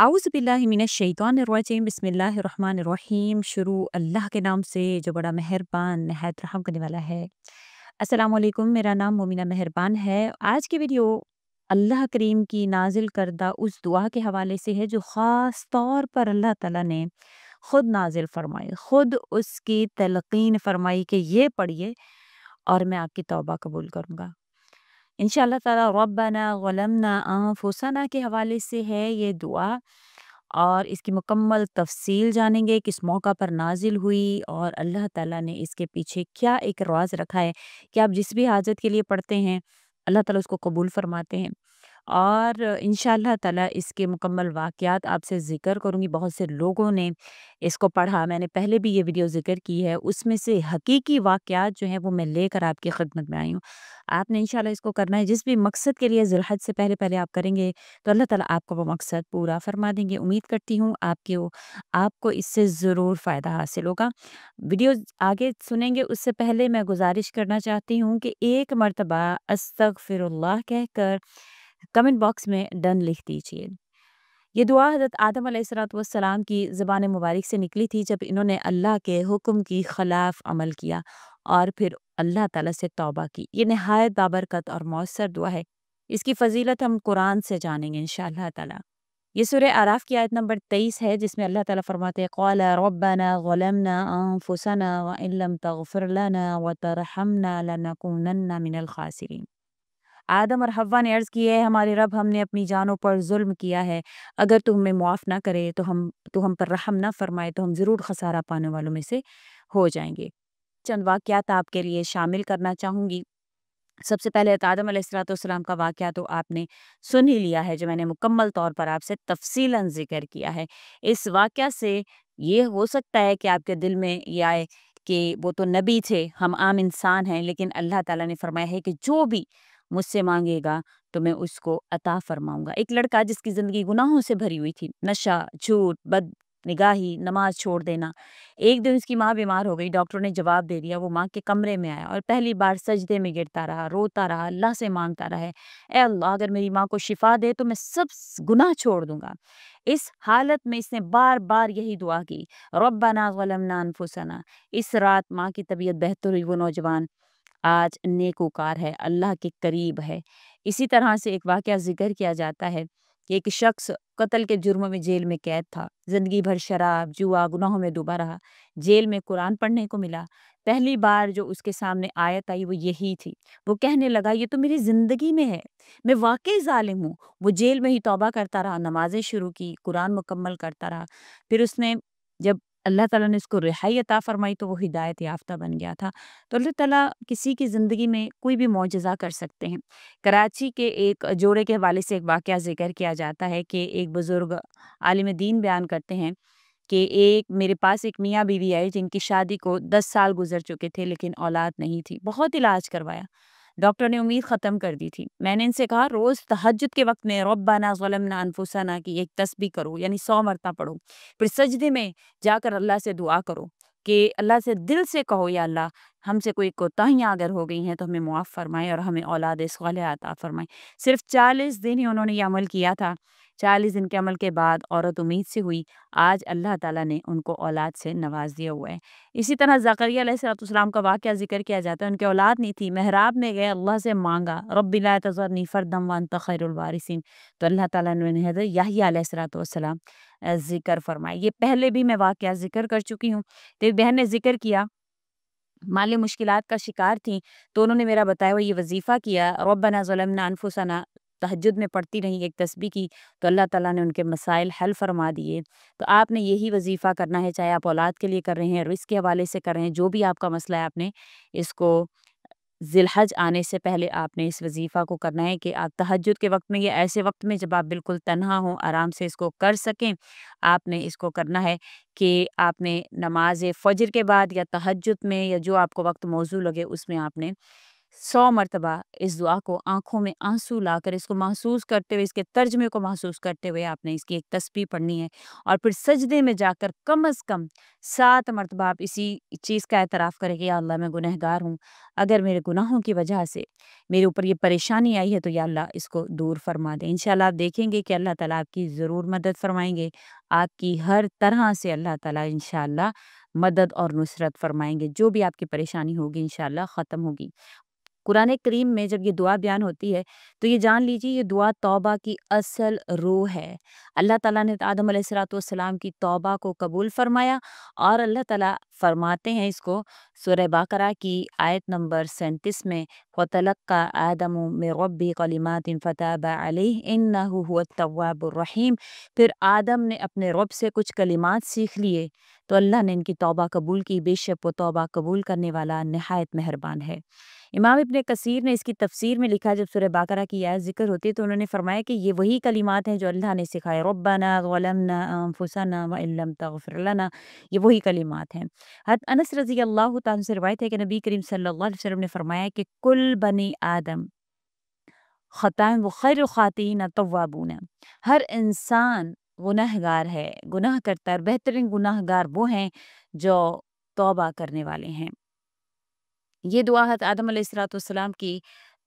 आउज़ बिल्लाहि मिनश शैतानिर रजीम बिस्मिल्लाहिर रहमानिर रहीम। शुरू अल्लाह के नाम से जो बड़ा मेहरबान नहायत रहम करने वाला है। अस्सलाम वालेकुम, मेरा नाम मोमिना मेहरबान है। आज की वीडियो अल्लाह करीम की नाजिल करदा उस दुआ के हवाले से है जो ख़ास तौर पर अल्लाह ताला ने खुद नाजिल फरमाई, खुद उसकी तलकीन फरमाई कि ये पढ़िए और मैं आपकी तौबा कबूल करूँगा इंशाअल्लाह ताला। रब्बना ज़लमना अनफुसना के हवाले से है ये दुआ और इसकी मुकम्मल तफ़सील जानेंगे, किस मौका पर नाज़िल हुई और अल्लाह ताला ने इसके पीछे क्या एक राज़ रखा है कि आप जिस भी हाजत के लिए पढ़ते हैं, अल्लाह ताला उसको कबूल फ़रमाते हैं। और इंशाअल्लाह ताला इसके मुकम्मल वाक़यात आपसे ज़िक्र करूँगी। बहुत से लोगों ने इसको पढ़ा, मैंने पहले भी ये वीडियो ज़िक्र की है, उसमें से हकीकी वाक़यात जो हैं वो मैं लेकर आपकी खिदमत में आई हूँ। आपने इंशाअल्लाह इसको करना है, जिस भी मकसद के लिए ज़िलहज से पहले-पहले आप करेंगे, तो अल्लाह ताला आपका वो मकसद पूरा फ़रमा देंगे। उम्मीद करती हूँ आपको इससे ज़रूर फ़ायदा हासिल होगा। वीडियो आगे सुनेंगे उससे पहले मैं गुज़ारिश करना चाहती हूँ कि एक मर्तबा अस्तगफिरुल्लाह कहकर कमेंट बॉक्स में डन लिख दीजिए। ये दुआ हज़रत आदम अलैहिस्सलाम की ज़बान मुबारक से निकली थी जब इन्होंने अल्लाह के हुक्म की खिलाफ अमल किया और फिर अल्लाह ताला से तौबा की। ये नहायत बाबरकत और मौसर दुआ है। इसकी फ़जीलत हम कुरान से जानेंगे इंशाअल्लाह ताला। ये सूरह आराफ की आयत नंबर 23 है जिसमें अल्लाह ताला फरमाते हैं क़ाला रब्बना ज़लमना अनफुसना व इन लम तग़फ़िर लना व तरहमना लनकूनन्ना मिनल ख़ासिरीन। आदम और हव्वा ने अर्ज़ की है, हमारे रब, हमने अपनी जानों पर ज़ुल्म किया है। अगर तू हमें मुआफ़ ना करे तो हम पर रहम ना फ़रमाए तो हम ज़रूर ख़सारा पाने वालों में से हो जाएँगे। चंद वाक़यात आपके लिए शामिल करना चाहूँगी। सबसे पहले हज़रत आदम अलैहिस्सलाम का वाक़या तो आपने सुन ही लिया है, जो मैंने मुकम्मल तौर पर आपसे तफ़सीलन ज़िक्र किया है। इस वाक़या से ये हो सकता है कि आपके दिल में ये आए कि वो तो नबी थे, हम आम इंसान हैं, लेकिन अल्लाह ताला ने फ़रमाया है कि जो भी मुझसे माँगेगा तो मैं उसको अता फ़रमाऊँगा। एक लड़का जिसकी ज़िंदगी गुनाहों से भरी हुई थी, नशा, झूठ, बदनिगाही, नमाज़ छोड़ देना। एक दिन उसकी माँ बीमार हो गई, डॉक्टर ने जवाब दे दिया, वो माँ के कमरे में आया और पहली बार सजदे में गिरता रहा, रोता रहा, अल्लाह से माँगता रहा है, ए अल्लाह, अगर मेरी माँ को शिफ़ा दे तो मैं सब गुनाह छोड़ दूँगा। इस हालत में इसने बार-बार यही दुआ की, रब्बना ज़लमना अनफुसना। इस रात माँ की तबीयत बेहतर हुई, वो नौजवान आज नेकोकार है, अल्लाह के करीब है। इसी तरह से एक वाक़या ज़िक्र किया जाता है कि एक शख्स कत्ल के जुर्म में जेल में कैद था। ज़िंदगी भर शराब, जुआ, गुनाहों में डूबा रहा। जेल में कुरान पढ़ने को मिला। पहली बार जो उसके सामने आयत आई वो यही थी। वो कहने लगा, ये तो मेरी ज़िंदगी में है, मैं वाक़ई ज़ालिम हूँ। वो जेल में ही तौबा करता रहा, नमाज़ें शुरू की, कुरान मुकम्मल करता रहा। फिर उसने जब अल्लाह ताला ने उसको रिहाई अता फ़रमाई तो वो हिदायत याफ़्ता बन गया था। तो अल्लाह ताला किसी की ज़िंदगी में कोई भी मौजज़ा कर सकते हैं। कराची के एक जोड़े के हवाले से एक वाक़या ज़िक्र किया जाता है कि एक बुज़ुर्ग आलिम दीन बयान करते हैं कि एक मेरे पास एक मियाँ बीवी आए जिनकी शादी को 10 साल गुज़र चुके थे लेकिन औलाद नहीं थी। बहुत इलाज करवाया, डॉक्टर ने उम्मीद ख़त्म कर दी थी। मैंने इनसे कहा, रोज़ तहज्जुद के वक़्त में रब्बना ज़लमना अनफुसना की एक तस्बीह करो, यानी 100 मरतबा पढ़ो। फिर सजदे में जाकर अल्लाह से दुआ करो कि अल्लाह से दिल से कहो, या अल्लाह, हमसे कोई कोताहियाँ अगर हो गई हैं तो हमें मुआफ़ फ़रमाएँ और हमें औलाद सालिहा अता फ़रमाएँ। सिर्फ़ 40 दिन ही उन्होंने ये अमल किया था। 40 दिन के अमल के बाद औरत उम्मीद से हुई। आज अल्लाह ताला ने उनको औलाद से नवाज़ दिया हुआ है। इसी तरह ज़करिया अलैहिस्सलाम का वाक़या ज़िक्र किया जाता है। उनकी औलाद नहीं थी, मेहराब में गए, अल्लाह से माँगा, रब्बि ला तज़रनी फ़र्दन व अंत खैरुल वारिसिन। तो अल्लाह ताला ने उन्हें हज़रत याह्या अलैहिस्सलाम ज़िक्र फ़रमाए। ये पहले भी मैं वाक़या ज़िक्र कर चुकी हूँ। तो एक बहन ने ज़िक्र किया, माली मुश्किलात का शिकार थीं, तो उन्होंने मेरा बताया हुआ ये वज़ीफ़ा किया, रब्बना ज़लमना अनफुसना, तहज्जुद में पढ़ती रहीं, एक तस्बीह की, तो अल्लाह ताला ने उनके मसाइल हल फ़रमा दिए। तो आपने यही वज़ीफ़ा करना है, चाहे आप औलाद के लिए कर रहे हैं, रिज़्क़ के हवाले से कर रहे हैं, जो भी आपका मसला है, आपने इसको ज़िलहज आने से पहले आपने इस वज़ीफ़ा को करना है कि आप तहज्जुद के वक़्त में या ऐसे वक़्त में जब आप बिल्कुल तन्हा हों, आराम से इसको कर सकें, आपने इसको करना है कि आपने नमाज़ फ़ज्र के बाद या तहज्जुद में या जो आपको वक़्त मौज़ू लगे उसमें आपने 100 मर्तबा इस दुआ को आँखों में आँसू लाकर इसको महसूस करते हुए, इसके तर्जुमे को महसूस करते हुए आपने इसकी एक तस्बीह पढ़नी है और फिर सजदे में जाकर कम से कम 7 मर्तबा आप इसी चीज़ का एतराफ़ करें कि या अल्लाह मैं गुनहगार हूँ। अगर मेरे गुनाहों की वजह से मेरे ऊपर ये परेशानी आई है तो या अल्लाह इसको दूर फरमा दें। इंशाअल्लाह आप देखेंगे कि अल्लाह ताला आपकी ज़रूर मदद फरमाएँगे। आपकी हर तरह से अल्लाह ताला इंशाअल्लाह मदद और नुसरत फरमाएँगे। जो भी आपकी परेशानी होगी इंशाअल्लाह ख़त्म होगी। कुरान करीम में जब ये दुआ बयान होती है तो ये जान लीजिए ये दुआ तौबा की असल रूह है। अल्लाह ताला ने आदम अलैहिस्सलाम की तौबा को कबूल फरमाया और अल्लाह ताला फरमाते हैं इसको सूरह बकरा की आयत नंबर 37 में फ़तलक्का आदमु मिन रब्बिही कलिमातिन फ़ताबा अलैहि इन्नहु हुवत तव्वाबुर रहीम। फिर आदम ने अपने रब से कुछ कलिमात सीख लिए तो अल्लाह ने इनकी तौबा कबूल की। बेशक वो तौबा कबूल करने वाला निहायत मेहरबान है। इमाम इब्न कसीर ने इसकी तफसीर में लिखा जब सूरह बकरा की आयत ज़िक्र होती है तो उन्होंने फरमाया कि ये वही कलिमात हैं जो अल्लाह ने सिखाए रब्बना ज़लमना अनफुसना व इन लम तग़फिर लना, ये वही कलिमात हैं। हज़रत अनस रज़ी अल्लाह तआला अन्हु से रिवायत है कि नबी करीम सल्लल्लाहु अलैहि वसल्लम ने फरमाया कि कुल बनी आदम ख़तान व खैरुल ख़ातिईन तव्वाबून। हर इंसान गुनहगार है, गुनाह करता है और बेहतरीन गुनाहगार वो हैं जो तौबा करने वाले हैं। ये दुआ हज़रत आदम अलैहिस्सलाम की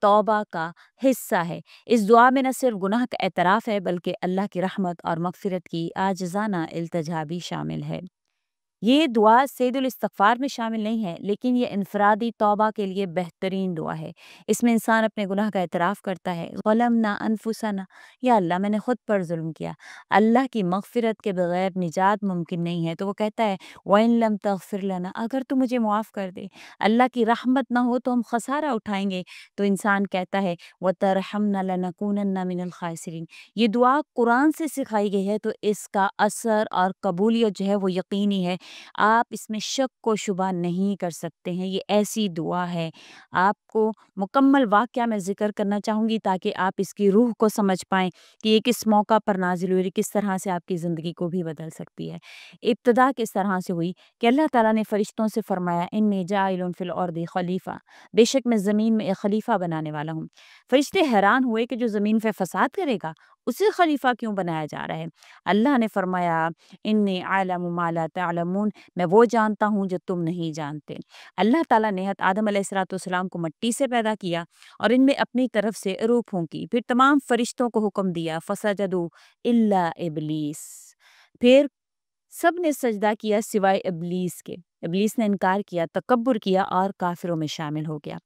तौबा का हिस्सा है। इस दुआ में न सिर्फ गुनाह का एतराफ़ है बल्कि अल्लाह की रहमत और मग़फ़िरत की आजिज़ाना इल्तिजा भी शामिल है। ये दुआ सैयदुल इस्तिग़फ़ार में शामिल नहीं है लेकिन ये इनफ़रादी तौबा के लिए बेहतरीन दुआ है। इसमें इंसान अपने गुनाह का एतराफ़ करता है, ज़लमना अनफुसना, या अल्लाह मैंने खुद पर ज़ुल्म किया। अल्लाह की मग़फ़िरत के बगैर निजात मुमकिन नहीं है तो वो कहता है व इन लम तग़फ़िर लना, अगर तू मुझे मुआफ़ कर दे, अल्लाह की रहमत ना हो तो हम ख़सारा उठाएँगे। तो इंसान कहता है व तरहमना लनकूनन्ना मिनल ख़ासिरीन। ये दुआ कुरान से सिखाई गई है तो इसका असर और कबूलियत जो है वो यकीनी है। आप इसमें शक व शुबा नहीं कर सकते हैं। ये ऐसी दुआ है, आपको मुकम्मल वाक़या मैं ज़िक्र करना चाहूँगी ताकि आप इसकी रूह को समझ पाएँ कि ये किस मौका पर नाज़िल हुई, किस तरह से आपकी ज़िंदगी को भी बदल सकती है। इब्तिदा किस तरह से हुई कि अल्लाह ताला ने फ़रिश्तों से फ़रमाया इन्नी जाइलुन फ़िल अर्दि ख़लीफ़ा, बेशक मैं ज़मीन में एक खलीफ़ा बनाने वाला हूँ। फ़रिश्ते हैरान हुए कि जो ज़मीन पे फ़साद करेगा, उसे खलीफ़ा क्यों बनाया जा रहा है? अल्लाह ने फ़रमाया इन्नी अअलमु मा ला तअलमून, मैं वो जानता हूँ जो तुम नहीं जानते। अल्लाह ताला ने हज़रत आदम अलैहिस्सलाम को मिट्टी से पैदा किया और इनमें अपनी तरफ से रूह फूंकी। फिर तमाम फरिश्तों को हुक्म दिया फसजदू इल्ला इब्लीस। फिर सब ने सजदा किया सिवाय इब्लीस के। इब्लीस ने इनकार किया, तकब्बुर किया और काफ़िरों में शामिल हो गया।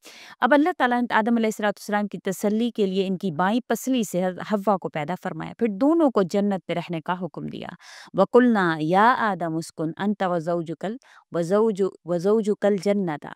अब अल्लाह ताला ने आदम अलैहिस्सलाम की तसल्ली के लिए इनकी बाईं पसली से हव्वा को पैदा फरमाया। फिर दोनों को जन्नत में रहने का हुक्म दिया। वकुलना या आदम उस्कुन अंत व ज़ौजुकल जन्नता।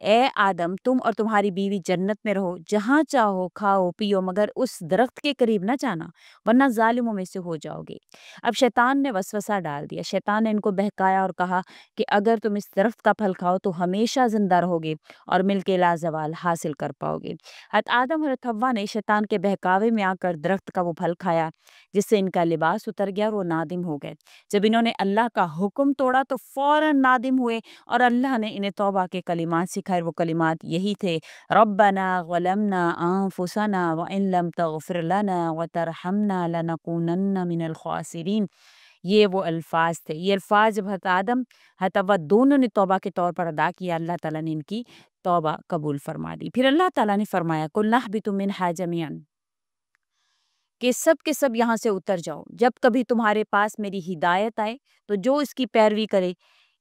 ए आदम तुम और तुम्हारी बीवी जन्नत में रहो, जहाँ चाहो खाओ पियो मगर उस दरख्त के करीब न जाना वरना ज़ालिमों में से हो जाओगे। अब शैतान ने वसवसा डाल दिया। शैतान ने इनको बहकाया और कहा कि अगर तुम इस दरख्त का फल खाओ तो हमेशा ज़िंदा रहोगे और मिलके लाज़वाल हासिल कर पाओगे। हज़रत आदम और हव्वा ने शैतान के बहकावे में आकर दरख्त का वो फल खाया जिससे इनका लिबास उतर गया और वो नादिम हो गए। जब इन्होंने अल्लाह का हुक्म तोड़ा तो फ़ौरन नादिम हुए और अल्लाह ने इन्हें तौबा के कलिमात सिखाए। वो कलिमात यही थे रब्बना ज़लमना अनफुसना व इन लम तग़फिर लना व तरहमना लनकूनन्ना मिनल ख़ासिरीन। ये वो अल्फाज थे। ये अल्फाज जब हज़रत आदम हज़रत हव्वा दोनों ने तौबा के तौर पर अदा किया, अल्लाह ताला ने इनकी तौबा कबूल फरमा दी। फिर अल्लाह ताला ने फरमाया कुल नहबितु मिनहा जमीअन, कि सब के सब यहाँ से उतर जाओ। जब कभी तुम्हारे पास मेरी हिदायत आए तो जो इसकी पैरवी करे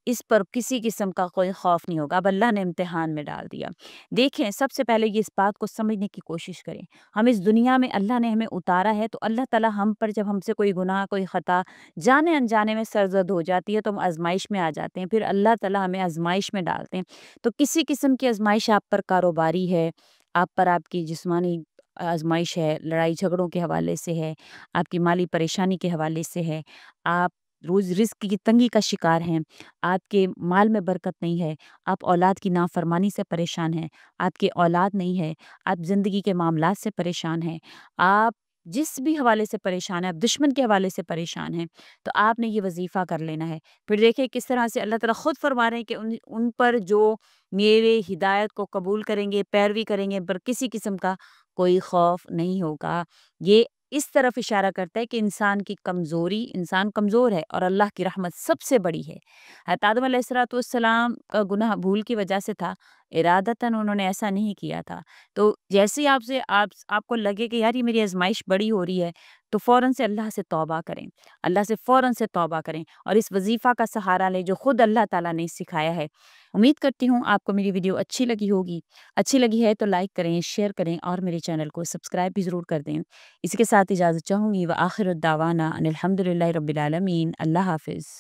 इस पर किसी किस्म का कोई खौफ नहीं होगा। अब अल्लाह ने इम्तिहान में डाल दिया। देखें सबसे पहले ये इस बात को समझने की कोशिश करें। हम इस दुनिया में अल्लाह ने हमें उतारा है तो अल्लाह ताला हम पर जब हमसे कोई गुनाह कोई ख़ता जाने अनजाने में सरज़द हो जाती है तो हम आज़माइश में आ जाते हैं। फिर अल्लाह ताला हमें आज़माइश में डालते हैं। तो किसी किस्म की आज़माइश आप पर कारोबारी है, आप पर आपकी जिस्मानी आज़माइश है, लड़ाई झगड़ों के हवाले से है, आपकी माली परेशानी के हवाले से है, आप रोज़ रिज़्क की तंगी का शिकार हैं, आपके माल में बरकत नहीं है, आप औलाद की नाफ़रमानी से परेशान हैं, आपकी औलाद नहीं है, आप ज़िंदगी के मामलात से परेशान हैं, आप جس بھی حوالے سے پریشان ہے، آپ دشمن کے حوالے سے پریشان ہیں، تو آپ نے یہ وظیفہ کر لینا ہے۔ پھر دیکھیں کس طرح سے اللہ تعالیٰ خود فرما رہے ہیں کہ ان پر جو میرے ہدایت کو قبول کریں گے، پیروی کریں گے، ان پر کسی قسم کا کوئی خوف نہیں ہوگا۔ یہ اس طرف اشارہ کرتا ہے کہ انسان کی کمزوری، انسان کمزور ہے اور اللہ کی رحمت سب سے بڑی ہے۔ حضرت آدم علیہ السلام کا گناہ بھول کی وجہ سے تھا، ارادتاً انہوں نے ایسا نہیں کیا تھا۔ تو جیسے ہی آپ کو لگے کہ یار یہ میری آزمائش بڑی ہو رہی ہے، تو فوراً سے اللہ سے توبہ کریں، اللہ سے فوراً سے توبہ کریں اور اس وظیفہ کا سہارا لیں جو خود اللہ تعالیٰ نے سکھایا ہے۔ امید کرتی ہوں آپ کو میری ویڈیو اچھی لگی ہوگی۔ اچھی لگی ہے تو لائک کریں، شیئر کریں اور میرے چینل کو سبسکرائب بھی ضرور کر دیں۔ اسی کے ساتھ اجازت چاہوں گی، وآخر الدعوانا ان الحمد للہ رب العالمین۔ اللہ حافظ۔